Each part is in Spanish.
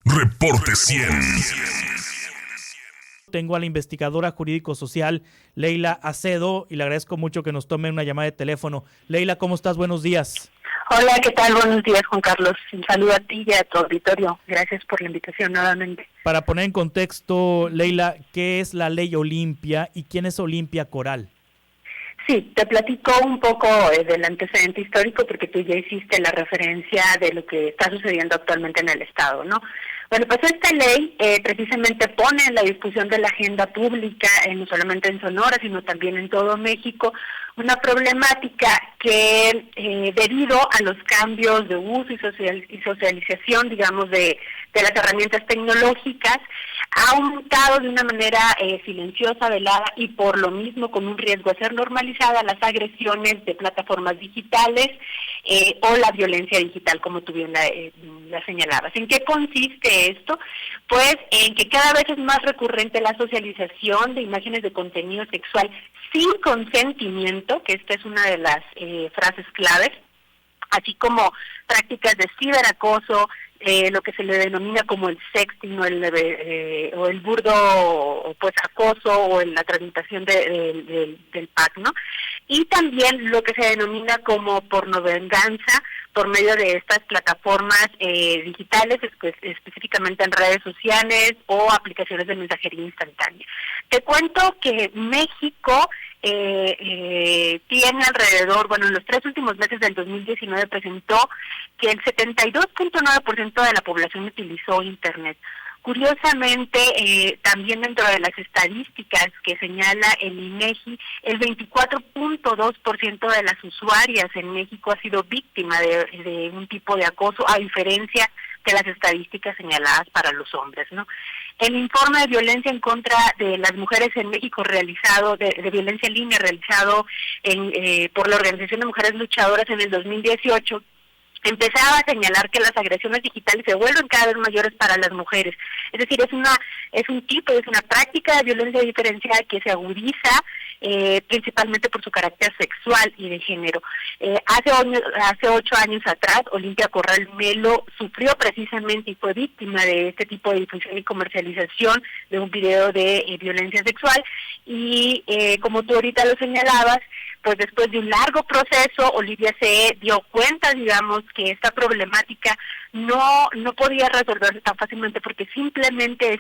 Reporte 100. Tengo a la investigadora jurídico-social Leila Acedo y le agradezco mucho que nos tome una llamada de teléfono. Leila, ¿cómo estás? Buenos días. Hola, ¿qué tal? Buenos días, Juan Carlos. Un saludo a ti y a tu auditorio. Gracias por la invitación nuevamente. Para poner en contexto, Leila, ¿qué es la ley Olimpia y quién es Olimpia Coral? Sí, te platico un poco del antecedente histórico porque tú ya hiciste la referencia de lo que está sucediendo actualmente en el Estado, ¿no? Bueno, pues esta ley precisamente pone en la discusión de la agenda pública, no solamente en Sonora, sino también en todo México, una problemática que debido a los cambios de uso y socialización, digamos, de las herramientas tecnológicas, ha aumentado de una manera silenciosa, velada y por lo mismo con un riesgo a ser normalizada las agresiones de plataformas digitales o la violencia digital, como tú bien la señalabas. ¿En qué consiste esto? Pues en que cada vez es más recurrente la socialización de imágenes de contenido sexual sin consentimiento, que esta es una de las frases claves, así como prácticas de ciberacoso, lo que se le denomina como el sexting o el burdo pues acoso o en la tramitación del pack, ¿no? Y también lo que se denomina como pornovenganza por medio de estas plataformas digitales, específicamente en redes sociales o aplicaciones de mensajería instantánea. Te cuento que México tiene alrededor, en los 3 últimos meses del 2019 presentó que el 72.9% de la población utilizó Internet. Curiosamente, también dentro de las estadísticas que señala el INEGI, el 24.2% de las usuarias en México ha sido víctima de un tipo de acoso, a diferencia de las estadísticas señaladas para los hombres, ¿no? El informe de violencia en contra de las mujeres en México realizado, de violencia en línea realizado por la Organización de Mujeres Luchadoras en el 2018, empezaba a señalar que las agresiones digitales se vuelven cada vez mayores para las mujeres. Es decir, es una práctica de violencia diferenciada que se agudiza principalmente por su carácter sexual y de género. Hace 8 años atrás, Olimpia Coral Melo sufrió precisamente y fue víctima de este tipo de difusión y comercialización de un video de violencia sexual y como tú ahorita lo señalabas, pues después de un largo proceso, Olimpia se dio cuenta, digamos, que esta problemática no podía resolverse tan fácilmente porque simplemente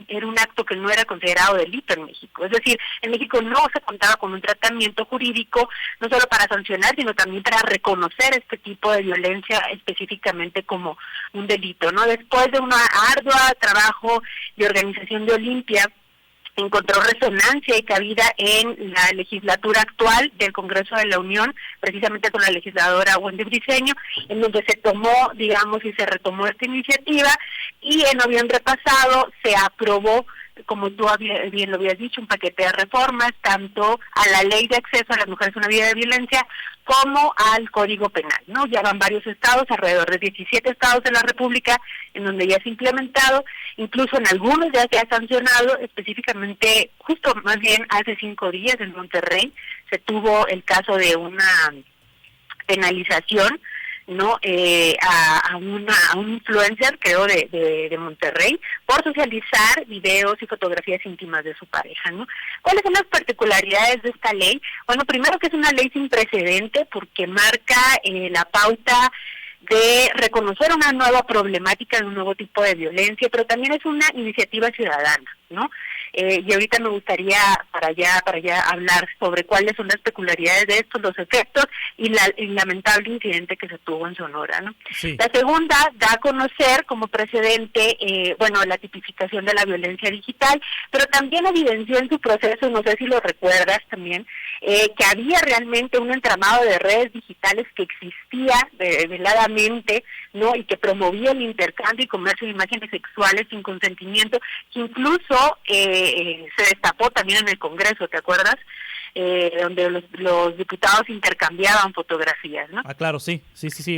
era un acto que no era considerado delito en México. Es decir, en México no se contaba con un tratamiento jurídico, no solo para sancionar, sino también para reconocer este tipo de violencia específicamente como un delito, ¿no? Después de una ardua trabajo de organización de Olimpia, encontró resonancia y cabida en la legislatura actual del Congreso de la Unión, precisamente con la legisladora Wendy Briceño, en donde se tomó, digamos, y se retomó esta iniciativa, y en noviembre pasado se aprobó, como tú bien lo habías dicho, un paquete de reformas, tanto a la Ley de Acceso a las Mujeres a una Vida de Violencia, como al Código Penal, ¿no? Ya van varios estados, alrededor de 17 estados de la República, en donde ya se ha implementado, incluso en algunos ya se ha sancionado, específicamente, justo más bien hace 5 días en Monterrey, se tuvo el caso de una penalización, ¿no? A un influencer, creo, de Monterrey, por socializar videos y fotografías íntimas de su pareja, ¿no? ¿Cuáles son las particularidades de esta ley? Bueno, primero que es una ley sin precedente porque marca la pauta de reconocer una nueva problemática de un nuevo tipo de violencia, pero también es una iniciativa ciudadana, ¿no? Y ahorita me gustaría para ya hablar sobre cuáles son las peculiaridades de estos, los efectos y el lamentable incidente que se tuvo en Sonora, ¿no? Sí. La segunda da a conocer como precedente, la tipificación de la violencia digital, pero también evidenció en su proceso, no sé si lo recuerdas también, que había realmente un entramado de redes digitales que existía veladamente, ¿no? Y que promovía el intercambio y comercio de imágenes sexuales sin consentimiento, que incluso se destapó también en el Congreso, ¿te acuerdas? Donde los diputados intercambiaban fotografías, ¿no? Ah, claro, sí.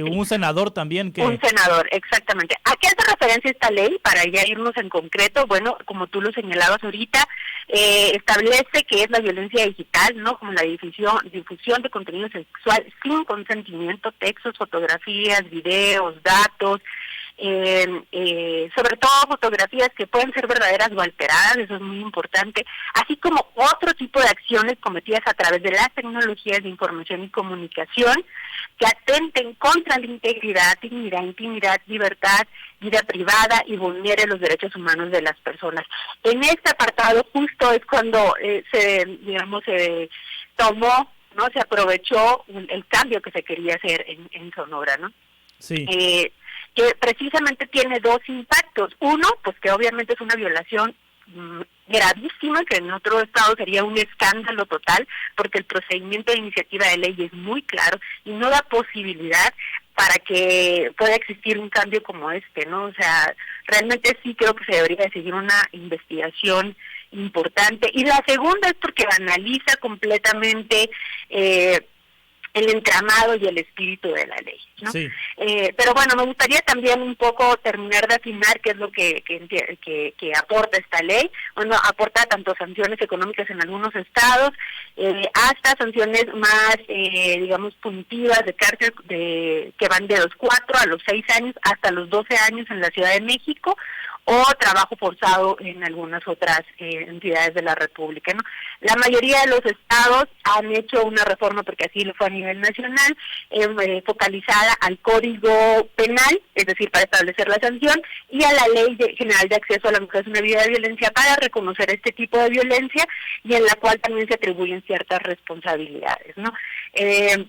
Hubo un senador también que... Un senador, exactamente. ¿A qué hace referencia esta ley? Para ya irnos en concreto, bueno, como tú lo señalabas ahorita, establece que es la violencia digital, ¿no? Como la difusión de contenido sexual sin consentimiento, textos, fotografías, videos, datos, sobre todo fotografías que pueden ser verdaderas o alteradas, eso es muy importante, así como otro tipo de acciones cometidas a través de las tecnologías de información y comunicación que atenten contra la integridad, dignidad, intimidad, libertad, vida privada y vulnere los derechos humanos de las personas. En este apartado justo es cuando se tomó, ¿no? Se aprovechó el cambio que se quería hacer en Sonora, ¿no? Sí. Que precisamente tiene dos impactos. Uno, pues que obviamente es una violación gravísima, que en otro estado sería un escándalo total, porque el procedimiento de iniciativa de ley es muy claro y no da posibilidad para que pueda existir un cambio como este, ¿no? O sea, realmente sí creo que se debería de seguir una investigación importante. Y la segunda es porque banaliza completamente el entramado y el espíritu de la ley, ¿no? Sí. Pero bueno, me gustaría también un poco terminar de afinar qué es lo que aporta esta ley. Bueno, aporta tanto sanciones económicas en algunos estados, hasta sanciones más, digamos, punitivas de cárcel que van de los 4 a los 6 años hasta los 12 años en la Ciudad de México, o trabajo forzado en algunas otras entidades de la República, ¿no? La mayoría de los estados han hecho una reforma, porque así lo fue a nivel nacional, focalizada al Código Penal, es decir, para establecer la sanción, y a la Ley General de Acceso a la Mujer a una Vida de Violencia para reconocer este tipo de violencia, y en la cual también se atribuyen ciertas responsabilidades, ¿no? En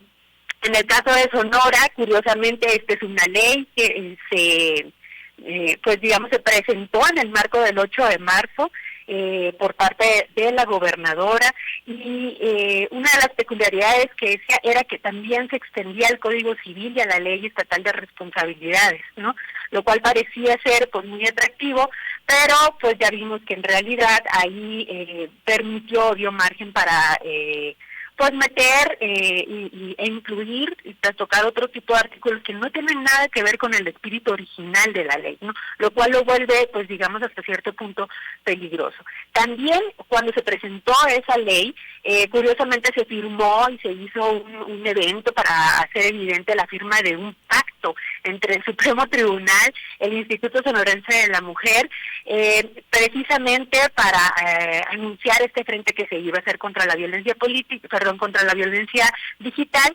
el caso de Sonora, curiosamente, esta es una ley que se presentó en el marco del 8 de marzo por parte de la gobernadora, y una de las peculiaridades que decía era que también se extendía al Código Civil y a la Ley Estatal de Responsabilidades, ¿no? Lo cual parecía ser pues muy atractivo, pero pues ya vimos que en realidad ahí dio margen para pues meter e incluir y tocar otro tipo de artículos que no tienen nada que ver con el espíritu original de la ley, ¿no? Lo cual lo vuelve, pues digamos, hasta cierto punto peligroso. También cuando se presentó esa ley, curiosamente se firmó y se hizo un evento para hacer evidente la firma de un pacto entre el Supremo Tribunal, el Instituto Sonorense de la Mujer, precisamente para anunciar este frente que se iba a hacer contra la violencia contra la violencia digital,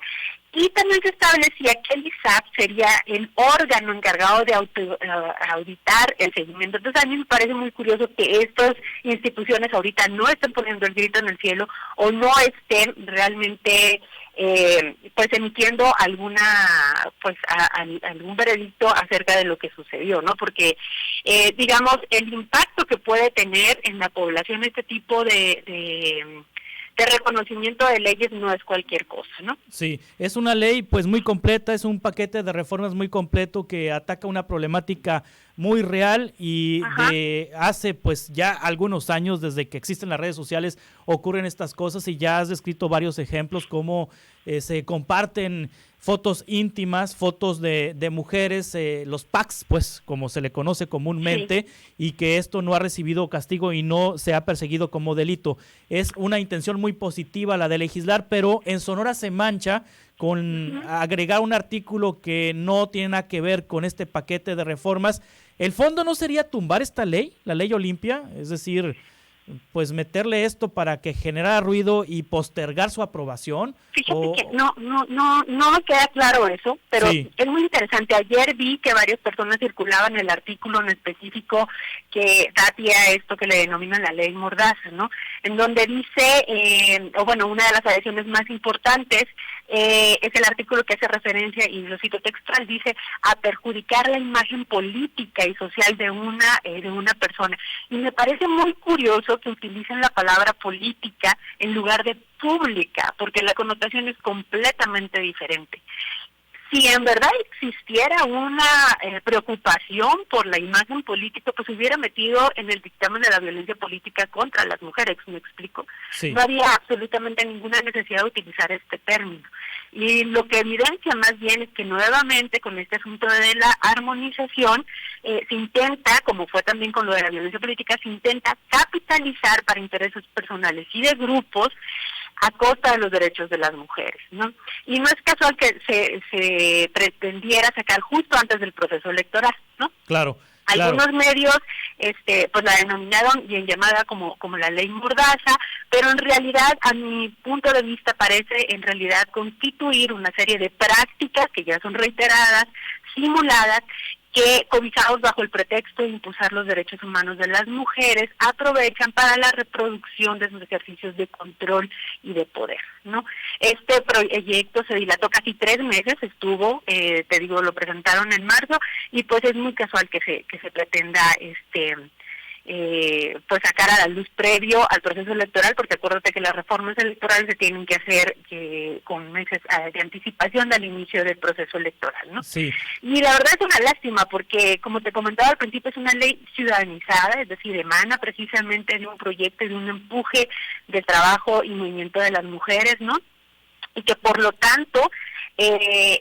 y también se establecía que el ISAP sería el órgano encargado de auditar el seguimiento. Entonces a mí me parece muy curioso que estas instituciones ahorita no estén poniendo el grito en el cielo o no estén realmente pues emitiendo algún veredicto acerca de lo que sucedió, ¿no? Porque digamos el impacto que puede tener en la población este tipo de reconocimiento de leyes no es cualquier cosa, ¿no? Sí, es una ley pues muy completa, es un paquete de reformas muy completo que ataca una problemática muy real y de hace pues ya algunos años, desde que existen las redes sociales, ocurren estas cosas, y ya has descrito varios ejemplos como se comparten fotos íntimas, fotos de mujeres, los packs, pues como se le conoce comúnmente, y que esto no ha recibido castigo y no se ha perseguido como delito. Es una intención muy positiva la de legislar, pero en Sonora se mancha con agregar un artículo que no tiene nada que ver con este paquete de reformas. ¿El fondo no sería tumbar esta ley, la ley Olimpia? Es decir, pues meterle esto para que generara ruido y postergar su aprobación. Fíjate que no me queda claro eso, pero es muy interesante. Ayer vi que varias personas circulaban el artículo en específico que da pie a esto que le denominan la ley Mordaza, ¿no? En donde dice, una de las adhesiones más importantes es el artículo que hace referencia, y lo cito textual, dice a perjudicar la imagen política y social de una persona. Y me parece muy curioso que utilicen la palabra política en lugar de pública, porque la connotación es completamente diferente. Si en verdad existiera una preocupación por la imagen política, pues hubiera metido en el dictamen de la violencia política contra las mujeres, ¿me explico? Sí. No había absolutamente ninguna necesidad de utilizar este término. Y lo que evidencia más bien es que nuevamente con este asunto de la armonización se intenta, como fue también con lo de la violencia política, se intenta capitalizar para intereses personales y de grupos a costa de los derechos de las mujeres, ¿no? Y no es casual que se pretendiera sacar justo antes del proceso electoral, ¿no? Claro. Algunos medios pues la denominaron bien llamada como la ley Mordaza, pero en realidad, a mi punto de vista, parece en realidad constituir una serie de prácticas que ya son reiteradas, simuladas, que, cobijados bajo el pretexto de impulsar los derechos humanos de las mujeres, aprovechan para la reproducción de sus ejercicios de control y de poder, ¿no? Este proyecto se dilató casi 3 meses, estuvo, te digo, lo presentaron en marzo, y pues es muy casual que se pretenda pues sacar a la luz previo al proceso electoral, porque acuérdate que las reformas electorales se tienen que hacer con meses de anticipación al inicio del proceso electoral, ¿no? Sí. Y la verdad es una lástima porque, como te comentaba al principio, es una ley ciudadanizada, es decir, emana precisamente de un proyecto, de un empuje de trabajo y movimiento de las mujeres, ¿no? Y que por lo tanto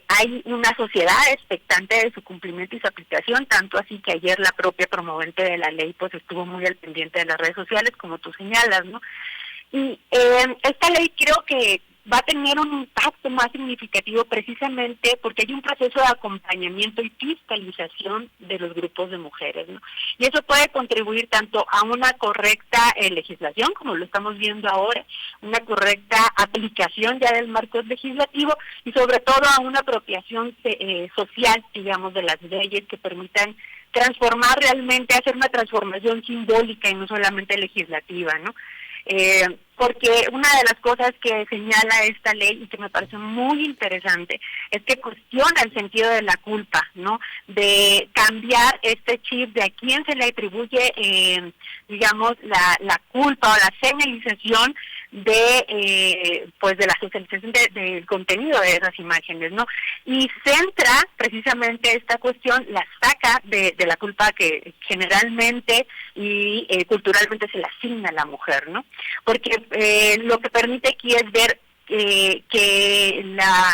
hay una sociedad expectante de su cumplimiento y su aplicación, tanto así que ayer la propia promovente de la ley pues estuvo muy al pendiente de las redes sociales, como tú señalas, ¿no? Y esta ley creo que va a tener un impacto más significativo precisamente porque hay un proceso de acompañamiento y fiscalización de los grupos de mujeres, ¿no? Y eso puede contribuir tanto a una correcta legislación, como lo estamos viendo ahora, una correcta aplicación ya del marco legislativo y sobre todo a una apropiación social, digamos, de las leyes que permitan transformar realmente, hacer una transformación simbólica y no solamente legislativa, ¿no? Porque una de las cosas que señala esta ley y que me parece muy interesante es que cuestiona el sentido de la culpa, ¿no? De cambiar este chip de a quién se le atribuye, digamos, la culpa o la señalización pues de la socialización del contenido de esas imágenes, ¿no? Y centra precisamente esta cuestión, la saca de la culpa que generalmente y culturalmente se le asigna a la mujer, ¿no? Porque lo que permite aquí es ver que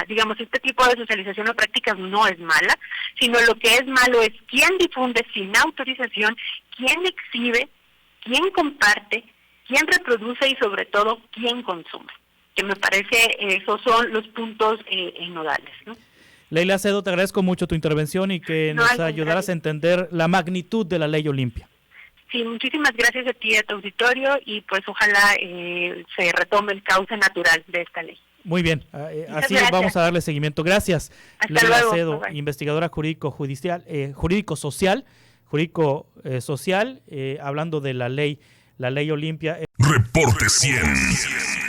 digamos, este tipo de socialización o prácticas no es mala, sino lo que es malo es quién difunde sin autorización, quién exhibe, quién comparte, quién reproduce y sobre todo quién consume, que me parece esos son los puntos nodales, ¿no? Leila Acedo, te agradezco mucho tu intervención y que nos ayudaras a entender la magnitud de la ley Olimpia. Sí, muchísimas gracias a ti y a tu auditorio y pues ojalá se retome el cauce natural de esta ley. Muy bien, así gracias. Vamos a darle seguimiento. Gracias. Hasta Leila luego. Acedo, investigadora jurídico social, hablando de la ley Olimpia. Reporte 100.